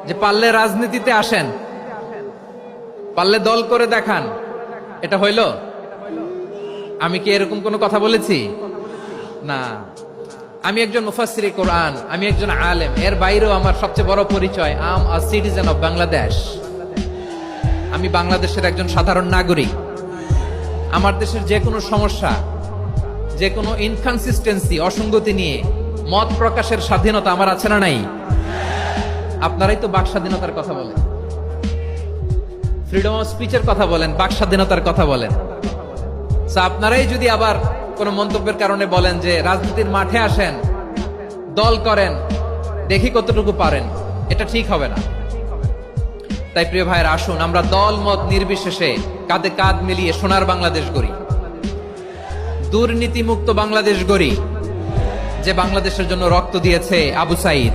যে পারলে রাজনীতিতে আসেন, পারলে দল করে দেখান, এটা হইল? আমি কি এরকম কোনো কথা বলেছি? না। আমি একজন মুফাসসিরে কোরআন, আমি একজন আলেম, এর বাইরেও আমার সবচেয়ে বড় পরিচয় আম আ সিটিজেন অফ বাংলাদেশ। আমি বাংলাদেশের একজন সাধারণ নাগরিক। আমার দেশের যে কোনো সমস্যা, যে কোনো ইনকনসিস্টেন্সি, অসঙ্গতি নিয়ে মত প্রকাশের স্বাধীনতা আমার আছে না নাই? আপনারাই তো বাক স্বাধীনতার কথা বলেন, ফ্রিডম অফ স্পিচের কথা বলেন, বাক স্বাধীনতার কথা বলেন। আপনারাই যদি আবার কোন মন্তব্যের কারণে বলেন যে রাজনীতির মাঠে আসেন, দল করেন, দেখি কতটুকু পারেন, এটা ঠিক হবে না। তাই প্রিয় ভাইয়ের, আসুন আমরা দল মত নির্বিশেষে কাঁধে কাঁধ মিলিয়ে সোনার বাংলাদেশ গড়ি, দুর্নীতিমুক্ত বাংলাদেশ গড়ি, যে বাংলাদেশের জন্য রক্ত দিয়েছে আবু সাইদ,